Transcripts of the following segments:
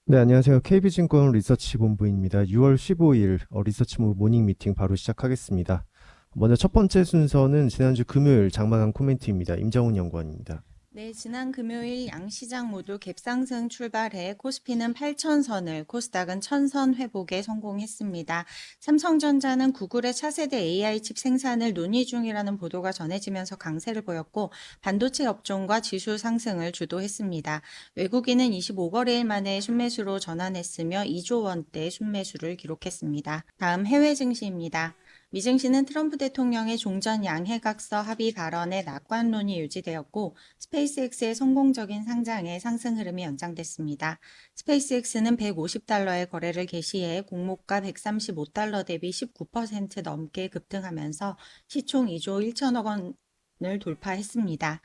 네, 안녕하세요. KB증권 리서치 본부입니다. 6월 15일 리서치 모닝 미팅 바로 시작하겠습니다. 먼저 첫 번째 순서는 지난주 금요일 장마감 코멘트입니다. 임정훈 연구원입니다. 네, 지난 금요일 양시장 모두 갭상승 출발해 코스피는 8,000선을, 코스닥은 1,000선 회복에 성공했습니다. 삼성전자는 구글의 차세대 AI 칩 생산을 논의 중이라는 보도가 전해지면서 강세를 보였고 반도체 업종과 지수 상승을 주도했습니다. 외국인은 25거래일 만에 순매수로 전환했으며 2조 원대 순매수를 기록했습니다. 다음 해외 증시입니다. 미증시는 트럼프 대통령의 종전 양해각서 합의 발언에 낙관론이 유지되었고 스페이스X의 성공적인 상장에 상승 흐름이 연장됐습니다. 스페이스X는 150달러의 거래를 개시해 공모가 135달러 대비 19% 넘게 급등하면서 시총 2조 1천억 원을 돌파했습니다.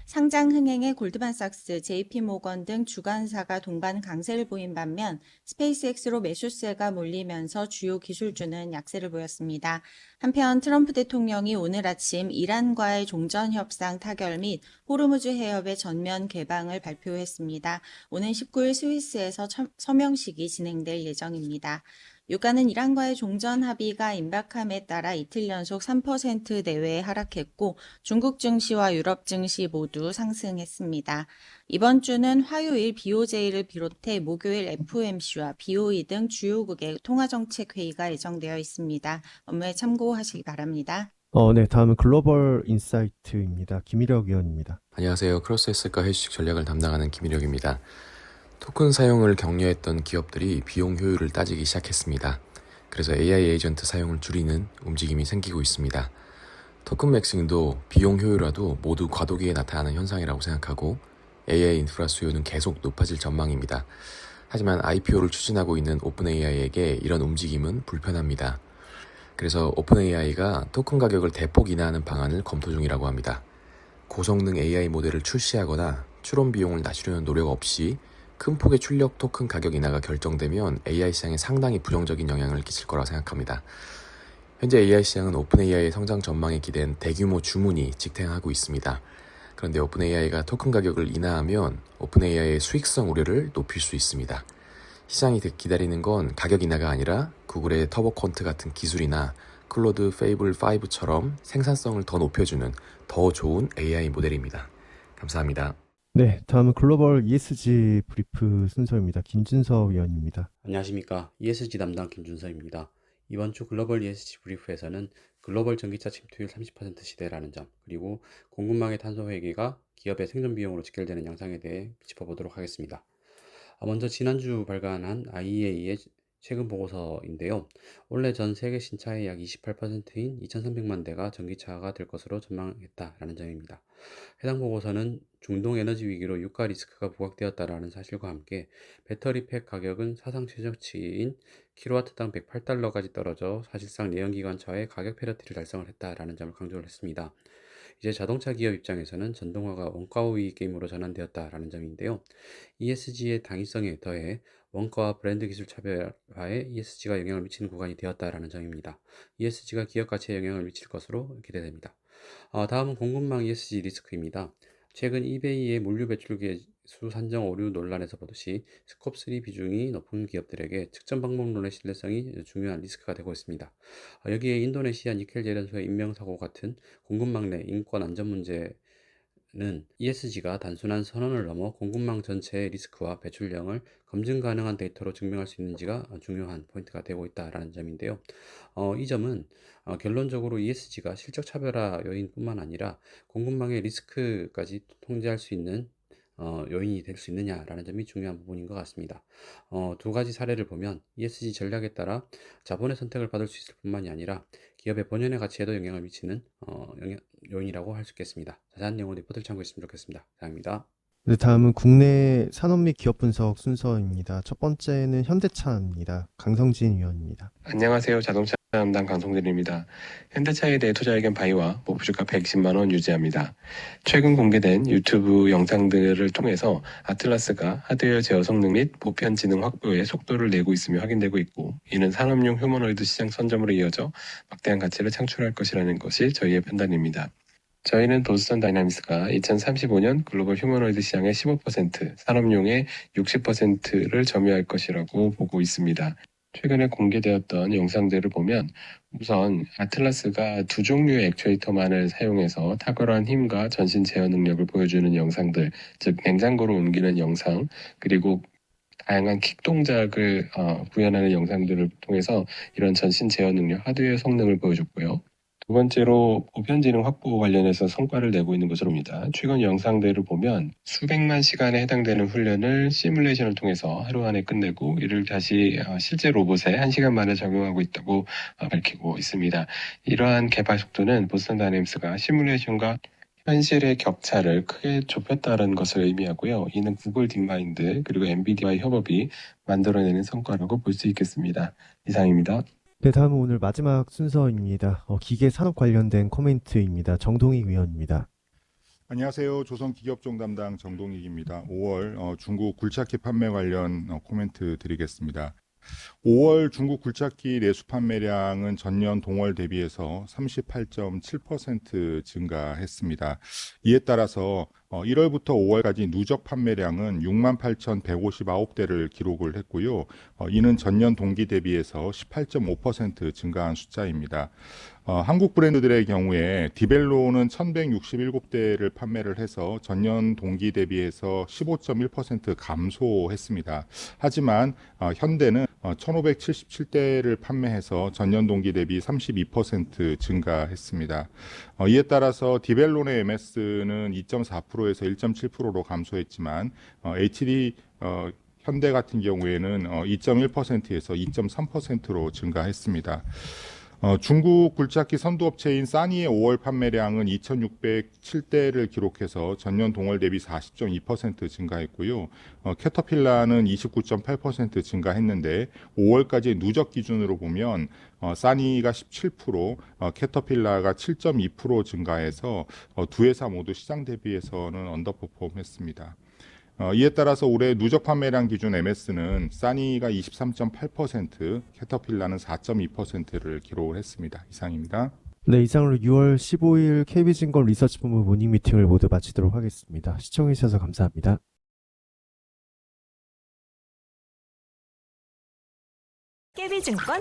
상장 흥행에 골드만삭스, JP모건 등 주간사가 동반 강세를 보인 반면 스페이스X로 매수세가 몰리면서 주요 기술주는 약세를 보였습니다. 한편 트럼프 대통령이 오늘 아침 이란과의 종전협상 타결 및 호르무즈 해협의 전면 개방을 발표했습니다. 오는 19일 스위스에서 서명식이 진행될 예정입니다. 유가는 이란과의 종전 합의가 임박함에 따라 이틀 연속 3% 내외에 하락했고 중국 증시와 유럽 증시 모두 상승했습니다. 이번 주는 화요일 BOJ를 비롯해 목요일 FOMC와 BOE 등 주요국의 통화정책회의가 예정되어 있습니다. 업무에 참고하시기 바랍니다. 네, 다음은 글로벌 인사이트입니다. 김일혁 위원입니다. 안녕하세요. 크로스에셋과 해주식 전략을 담당하는 김일혁입니다. 토큰 사용을 격려했던 기업들이 비용 효율을 따지기 시작했습니다. 그래서 AI 에이전트 사용을 줄이는 움직임이 생기고 있습니다. 토큰 맥싱도 비용 효율화도 모두 과도기에 나타나는 현상이라고 생각하고 AI 인프라 수요는 계속 높아질 전망입니다. 하지만 IPO를 추진하고 있는 오픈AI에게 이런 움직임은 불편합니다. 그래서 오픈AI가 토큰 가격을 대폭 인하하는 방안을 검토 중이라고 합니다. 고성능 AI 모델을 출시하거나 추론 비용을 낮추려는 노력 없이 큰 폭의 출력 토큰 가격 인하가 결정되면 AI 시장에 상당히 부정적인 영향을 끼칠 거라 생각합니다. 현재 AI 시장은 오픈AI의 성장 전망에 기댄 대규모 주문이 직행하고 있습니다. 그런데 오픈AI가 토큰 가격을 인하하면 오픈AI의 수익성 우려를 높일 수 있습니다. 시장이 기다리는 건 가격 인하가 아니라 구글의 터보콘트 같은 기술이나 클로드 페이블 5처럼 생산성을 더 높여주는 더 좋은 AI 모델입니다. 감사합니다. 네, 다음은 글로벌 ESG 브리프 순서입니다. 김준서 위원입니다. 안녕하십니까. ESG 담당 김준서입니다. 이번 주 글로벌 ESG 브리프에서는 글로벌 전기차 침투율 30% 시대라는 점, 그리고 공급망의 탄소 회계가 기업의 생존 비용으로 직결되는 양상에 대해 짚어보도록 하겠습니다. 먼저 지난주 발간한 IEA의 최근 보고서인데요. 올해 전 세계 신차의 약 28%인 2,300만 대가 전기차가 될 것으로 전망했다라는 점입니다. 해당 보고서는 중동 에너지 위기로 유가 리스크가 부각되었다라는 사실과 함께 배터리 팩 가격은 사상 최저치인 킬로와트당 108달러까지 떨어져 사실상 내연기관차의 가격 패러티를 달성을 했다라는 점을 강조를 했습니다. 이제 자동차 기업 입장에서는 전동화가 원가 우위 게임으로 전환되었다라는 점인데요. ESG의 당위성에 더해 원가와 브랜드 기술 차별화에 ESG가 영향을 미치는 구간이 되었다라는 점입니다. ESG가 기업 가치에 영향을 미칠 것으로 기대됩니다. 다음은 공급망 ESG 리스크입니다. 최근 이베이의 물류 배출 계수 산정 오류 논란에서 보듯이 스콥3 비중이 높은 기업들에게 측정 방법론의 신뢰성이 중요한 리스크가 되고 있습니다. 여기에 인도네시아 니켈 재련소의 인명사고 같은 공급망 내 인권 안전 문제는 ESG가 단순한 선언을 넘어 공급망 전체의 리스크와 배출량을 검증 가능한 데이터로 증명할 수 있는지가 중요한 포인트가 되고 있다는 점인데요. 이 점은 결론적으로 ESG가 실적 차별화 요인뿐만 아니라 공급망의 리스크까지 통제할 수 있는 요인이 될 수 있느냐라는 점이 중요한 부분인 것 같습니다. 두 가지 사례를 보면 ESG 전략에 따라 자본의 선택을 받을 수 있을 뿐만이 아니라 기업의 본연의 가치에도 영향을 미치는 요인이라고 할 수 있겠습니다. 자세한 내용은 리포트를 참고했으면 좋겠습니다. 감사합니다. 네, 다음은 국내 산업 및 기업 분석 순서입니다. 첫 번째는 현대차입니다. 강성진 위원입니다. 안녕하세요. 자동차 담당 강성진입니다. 현대차에 대해 투자 의견 바이와 목표주가 110만 원 유지합니다. 최근 공개된 유튜브 영상들을 통해서 아틀라스가 하드웨어 제어 성능 및 보편 지능 확보에 속도를 내고 있으며 확인되고 있고, 이는 산업용 휴머노이드 시장 선점으로 이어져 막대한 가치를 창출할 것이라는 것이 저희의 판단입니다. 저희는 보스턴 다이나믹스가 2035년 글로벌 휴머노이드 시장의 15%, 산업용의 60%를 점유할 것이라고 보고 있습니다. 최근에 공개되었던 영상들을 보면 우선 아틀라스가 두 종류의 액추에이터만을 사용해서 탁월한 힘과 전신 제어 능력을 보여주는 영상들, 즉 냉장고로 옮기는 영상, 그리고 다양한 킥 동작을 구현하는 영상들을 통해서 이런 전신 제어 능력, 하드웨어 성능을 보여줬고요. 두 번째로 보편지능 확보 관련해서 성과를 내고 있는 것으로 봅니다. 최근 영상들을 보면 수백만 시간에 해당되는 훈련을 시뮬레이션을 통해서 하루 안에 끝내고 이를 다시 실제 로봇에 1시간 만에 적용하고 있다고 밝히고 있습니다. 이러한 개발 속도는 보스턴 다이내믹스가 시뮬레이션과 현실의 격차를 크게 좁혔다는 것을 의미하고요. 이는 구글 딥마인드 그리고 엔비디아의 협업이 만들어내는 성과라고 볼 수 있겠습니다. 이상입니다. 네, 다음은 오늘 마지막 순서입니다. 기계 산업 관련된 코멘트입니다. 정동익 위원입니다. 안녕하세요. 조선기계업종 담당 정동익입니다. 5월 중국 굴착기 판매 관련 코멘트 드리겠습니다. 5월 중국 굴착기 내수 판매량은 전년 동월 대비해서 38.7% 증가했습니다. 이에 따라서 1월부터 5월까지 누적 판매량은 68,159대를 기록을 했고요. 이는 전년 동기 대비해서 18.5% 증가한 숫자입니다. 한국 브랜드들의 경우에 디벨로는 1,167대를 판매를 해서 전년 동기 대비해서 15.1% 감소했습니다. 하지만 현대는 1,577대를 판매해서 전년 동기 대비 32% 증가했습니다. 이에 따라서 디벨론의 MS는 2.4%에서 1.7%로 감소했지만 HD 현대 같은 경우에는 2.1%에서 2.3%로 증가했습니다. 중국 굴착기 선두업체인 싸니의 5월 판매량은 2,607대를 기록해서 전년 동월 대비 40.2% 증가했고요. 캐터필라는 29.8% 증가했는데 5월까지 누적 기준으로 보면 싸니가 17%, 캐터필라가 7.2% 증가해서 두 회사 모두 시장 대비해서는 언더퍼폼했습니다. 이에 따라서 올해 누적 판매량 기준 MS는 싸니가 23.8%, 캐터필라는 4.2%를 기록을 했습니다. 이상입니다. 네, 이상으로 6월 15일 KB증권 리서치본부 모닝 미팅을 모두 마치도록 하겠습니다. 시청해주셔서 감사합니다. KB증권